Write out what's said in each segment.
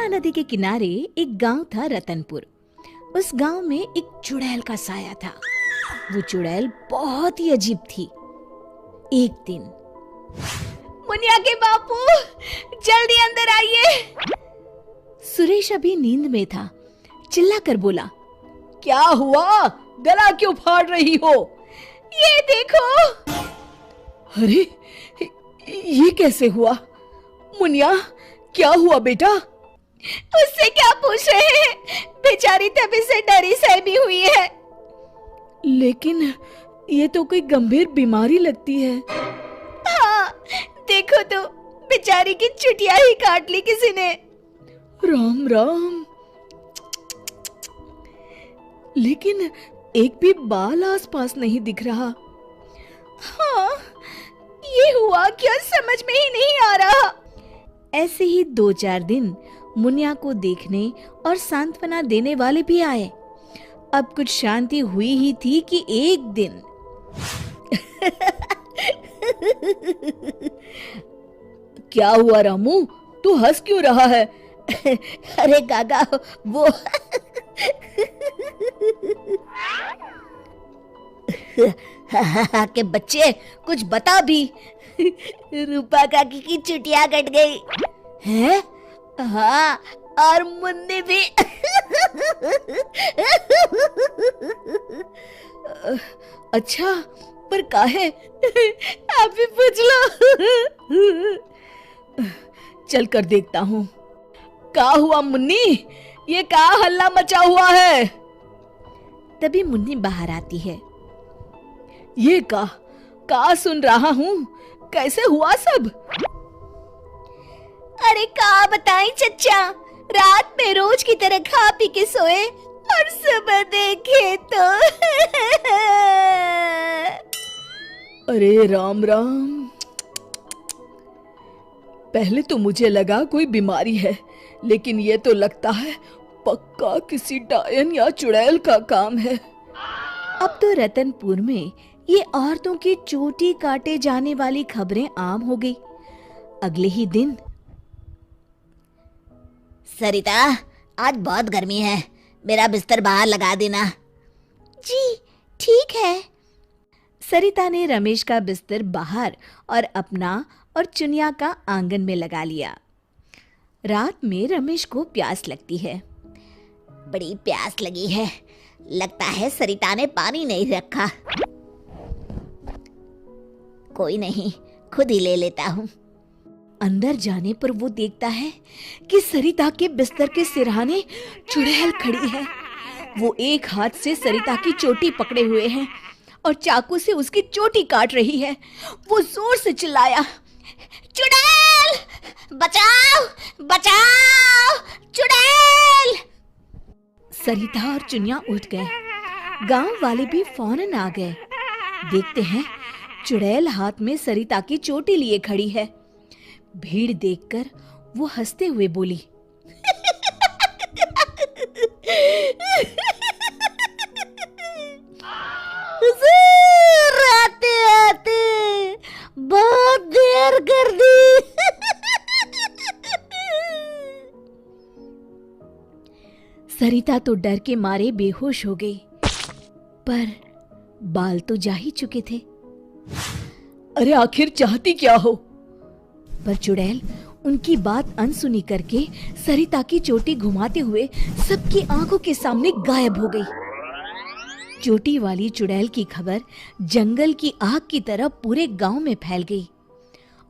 यमुना नदी के किनारे एक गांव था, रतनपुर। उस गांव में एक चुड़ैल का साया था। वो चुड़ैल बहुत ही अजीब थी। एक दिन, मुनिया के बापू, जल्दी अंदर आइए। सुरेश अभी नींद में था, चिल्लाकर बोला, क्या हुआ? गला क्यों फाड़ रही हो? ये देखो। अरे, ये कैसे हुआ? मुनिया, क्या हुआ बेटा? उससे क्या पूछ रहे हैं? बेचारी तभी से डरी सहमी हुई है। लेकिन ये तो कोई गंभीर बीमारी लगती है। हाँ, देखो तो, बेचारी की चुटिया ही काट ली किसी ने। राम राम। लेकिन एक भी बाल आसपास नहीं दिख रहा। हाँ, ये हुआ क्या समझ में ही नहीं आ रहा। ऐसे ही 2-4 दिन मुनिया को देखने और सांत्वना देने वाले भी आए। अब कुछ शांति हुई ही थी कि एक दिन क्या हुआ रामू? तू हंस क्यों रहा है? अरे गागा, वो के बच्चे, कुछ बता भी। रूपा काकी की चुटिया कट गई है। हाँ, और मुन्नी भी। अच्छा, पर काहे? आप भी पूछ लो। चल कर देखता हूँ। क्या हुआ मुन्नी? ये क्या हल्ला मचा हुआ है? तभी मुन्नी बाहर आती है। ये का सुन रहा हूँ? कैसे हुआ सब? अरे का बताएं चच्चा, रात में रोज की तरह खा पी के सोए और सुबह देखे तो अरे राम राम। पहले तो मुझे लगा कोई बीमारी है, लेकिन ये तो लगता है पक्का किसी डायन या चुड़ैल का काम है। अब तो रतनपुर में ये औरतों की चोटी काटे जाने वाली खबरें आम हो गई। अगले ही दिन, सरिता, आज बहुत गर्मी है, मेरा बिस्तर बाहर लगा देना। जी ठीक है। सरिता ने रमेश का बिस्तर बाहर और अपना और चुनिया का आंगन में लगा लिया। रात में रमेश को प्यास लगती है। बड़ी प्यास लगी है, लगता है सरिता ने पानी नहीं रखा। कोई नहीं, खुद ही ले लेता हूँ। अंदर जाने पर वो देखता है कि सरिता के बिस्तर के सिरहाने चुड़ैल खड़ी है। वो एक हाथ से सरिता की चोटी पकड़े हुए है और चाकू से उसकी चोटी काट रही है। वो जोर से चिल्लाया, चुड़ैल, बचाओ, बचाओ, चुड़ैल। सरिता और चुनिया उठ गए। गांव वाले भी फौरन आ गए। देखते हैं, चुड़ैल हाथ में सरिता की चोटी लिए खड़ी है। भीड़ देखकर वो हंसते हुए बोली, आते आते बहुत देर कर दी। सरिता तो डर के मारे बेहोश हो गई, पर बाल तो जा ही चुके थे। अरे आखिर चाहती क्या हो? पर चुड़ैल उनकी बात अनसुनी करके सरिता की चोटी घुमाते हुए सबकी आंखों के सामने गायब हो गई। चोटी वाली चुड़ैल की खबर जंगल की आग की तरह पूरे गांव में फैल गई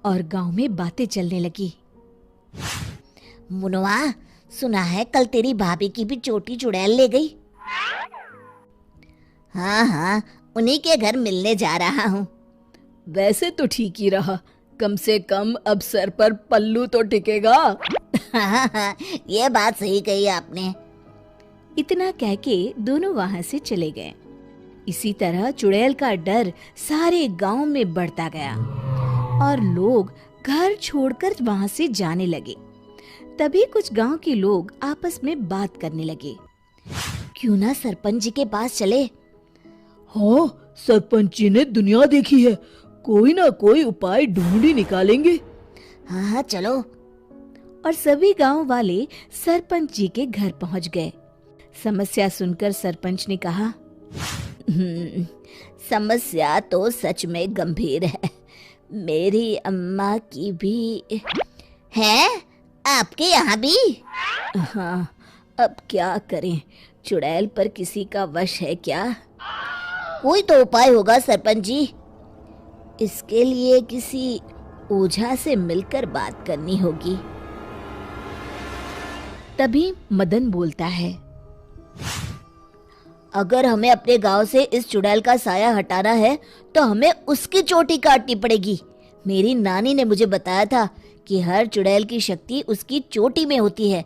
और गांव में बातें चलने लगी। मुनवा, सुना है कल तेरी भाभी की भी चोटी चुड़ैल ले गई। हाँ, उन्हीं के घर मिलने जा रहा हूँ। वैसे तो ठीक ही रहा, कम से कम अब सर पर पल्लू तो टिकेगा। हाँ, ये बात सही कही आपने। इतना कह के दोनों वहां से चले गए। इसी तरह चुड़ैल का डर सारे गांव में बढ़ता गया और लोग घर छोड़कर वहां से जाने लगे। तभी कुछ गांव के लोग आपस में बात करने लगे, क्यों ना सरपंच जी के पास चले। हाँ, सरपंच जी ने दुनिया देखी है, कोई ना कोई उपाय ढूंढ ही निकालेंगे। हाँ, चलो। और सभी गांव वाले सरपंच जी के घर पहुंच गए। समस्या सुनकर सरपंच ने कहा, समस्या तो सच में गंभीर है। मेरी अम्मा की भी है, आपके यहाँ भी? हाँ, अब क्या करें, चुड़ैल पर किसी का वश है क्या? कोई तो उपाय होगा सरपंच जी। इसके लिए किसी ओझा से मिलकर बात करनी होगी। तभी मदन बोलता है, अगर हमें अपने गांव से इस चुड़ैल का साया हटाना है तो हमें उसकी चोटी काटनी पड़ेगी। मेरी नानी ने मुझे बताया था कि हर चुड़ैल की शक्ति उसकी चोटी में होती है।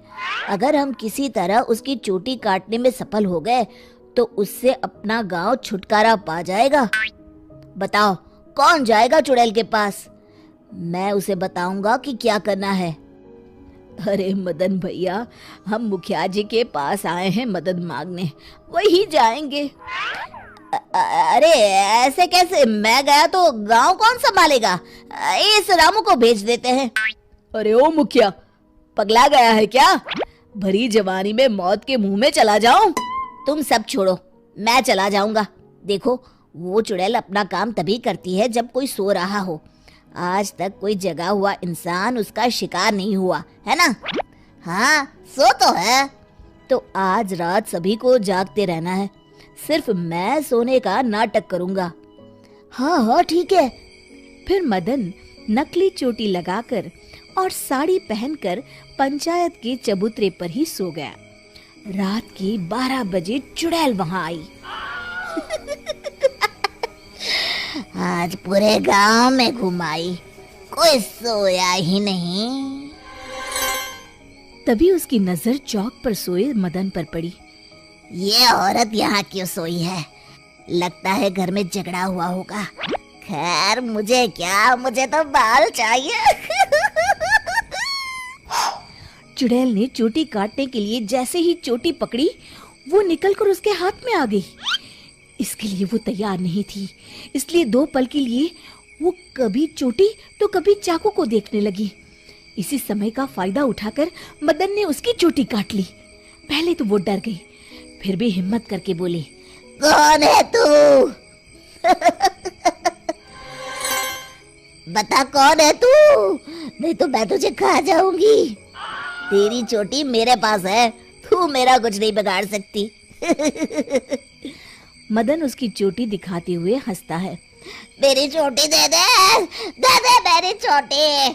अगर हम किसी तरह उसकी चोटी काटने में सफल हो गए तो उससे अपना गांव छुटकारा पा जाएगा। बताओ, कौन जाएगा चुड़ैल के पास? मैं उसे बताऊंगा कि क्या करना है। अरे मदन भैया, हम मुखिया जी के पास आए हैं मदद मांगने, वही जाएंगे। अरे ऐसे कैसे? मैं गया तो गांव कौन संभालेगा? इस रामू को भेज देते हैं। अरे ओ मुखिया, पगला गया है क्या? भरी जवानी में मौत के मुंह में चला जाऊं? तुम सब छोड़ो, मैं चला जाऊंगा। देखो, वो चुड़ैल अपना काम तभी करती है जब कोई सो रहा हो। आज तक कोई जगा हुआ इंसान उसका शिकार नहीं हुआ है ना? हाँ, सो तो है। तो आज रात सभी को जागते रहना है। सिर्फ मैं सोने का नाटक करूंगा। हाँ हाँ ठीक है। फिर मदन नकली चोटी लगाकर और साड़ी पहनकर पंचायत के चबूतरे पर ही सो गया। रात के 12 बजे चुड़ैल वहां आई। आज पूरे गांव में घुमाई, कोई सोया ही नहीं। तभी उसकी नजर चौक पर सोए मदन पर पड़ी। ये औरत यहाँ क्यों सोई है? लगता है घर में झगड़ा हुआ होगा। खैर मुझे क्या, मुझे तो बाल चाहिए। चुड़ैल ने चोटी काटने के लिए जैसे ही चोटी पकड़ी, वो निकलकर उसके हाथ में आ गई। इसके लिए वो तैयार नहीं थी, इसलिए 2 पल के लिए वो कभी चोटी तो कभी चाकू को देखने लगी। इसी समय का फायदा उठाकर मदन ने उसकी चोटी काट ली। पहले तो वो डर गई, फिर भी हिम्मत करके बोली, कौन है तू? बता कौन है तू, नहीं तो मैं तुझे खा जाऊंगी। तेरी चोटी मेरे पास है, तू मेरा कुछ नहीं बिगाड़ सकती। मदन उसकी चोटी दिखाते हुए हंसता है। मेरी चोटी दे दे, दे दे मेरी चोटी,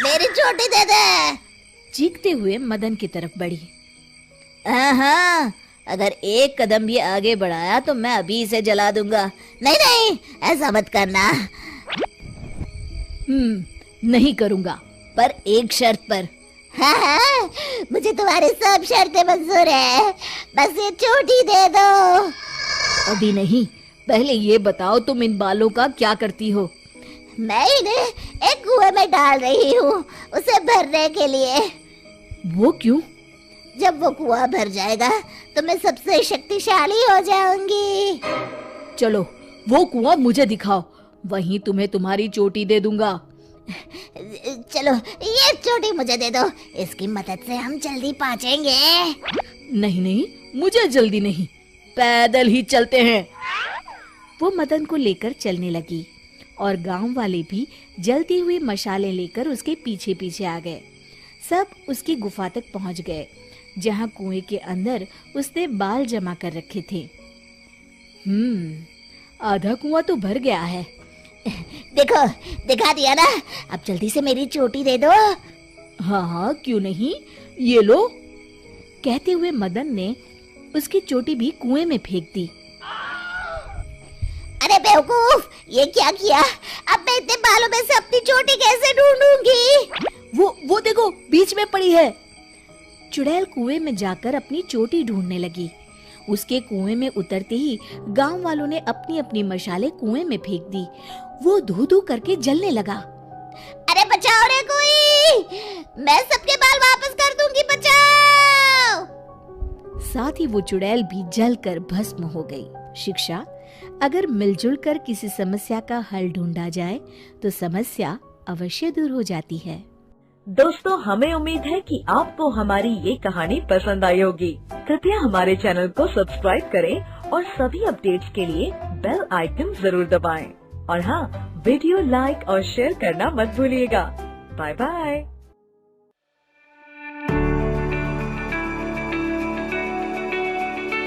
मेरी चोटी दे दे। चीखते हुए मदन की तरफ बढ़ी। हाँ, अगर एक कदम भी आगे बढ़ाया तो मैं अभी इसे जला दूंगा। नहीं नहीं, ऐसा मत करना। नहीं करूंगा, पर एक शर्त पर। हाँ, मुझे तुम्हारी सब शर्तें मंजूर है, बस ये चोटी दे दो। अभी नहीं, पहले ये बताओ तुम इन बालों का क्या करती हो? मैं इन्हें एक कुएं में डाल रही हूँ, उसे भरने के लिए। वो क्यों? जब वो कुआं भर जाएगा तो मैं सबसे शक्तिशाली हो जाऊंगी। चलो वो कुआं मुझे दिखाओ, वहीं तुम्हें तुम्हारी चोटी दे दूंगा। चलो ये चोटी मुझे दे दो, इसकी मदद से हम जल्दी पहुंचेंगे। नहीं नहीं, मुझे जल्दी नहीं, पैदल ही चलते हैं। वो मदन को लेकर चलने लगी और गांव वाले भी जलती हुई मशालें लेकर उसके पीछे पीछे आ गए। सब उसकी गुफा तक पहुंच गए, जहां कुएं के अंदर उसने बाल जमा कर रखे थे। आधा कुआं तो भर गया है। देखो, दिखा दिया ना, अब जल्दी से मेरी चोटी दे दो। हाँ, क्यों नहीं, ये लो। कहते हुए मदन ने उसकी चोटी भी कुएं में फेंक दी। अरे बेवकूफ, ये क्या किया? अब मैं इतने बालों में से अपनी चोटी कैसे ढूंढूंगी? वो देखो, बीच में पड़ी है। चुड़ैल कुएं में जाकर अपनी चोटी ढूंढने लगी। उसके कुएं में उतरते ही गांव वालों ने अपनी अपनी मशालें कुएं में फेंक दी। वो धू धू करके जलने लगा। अरे बचाओ रे कोई, मैं सबके बाल वापस कर दूंगी, बचाओ। साथ ही वो चुड़ैल भी जलकर भस्म हो गई। शिक्षा: अगर मिलजुल कर किसी समस्या का हल ढूंढा जाए तो समस्या अवश्य दूर हो जाती है। दोस्तों, हमें उम्मीद है कि आपको हमारी ये कहानी पसंद आई होगी। कृपया हमारे चैनल को सब्सक्राइब करें और सभी अपडेट्स के लिए बेल आइकन जरूर दबाएं। और हाँ, वीडियो लाइक और शेयर करना मत भूलिएगा। Bye bye.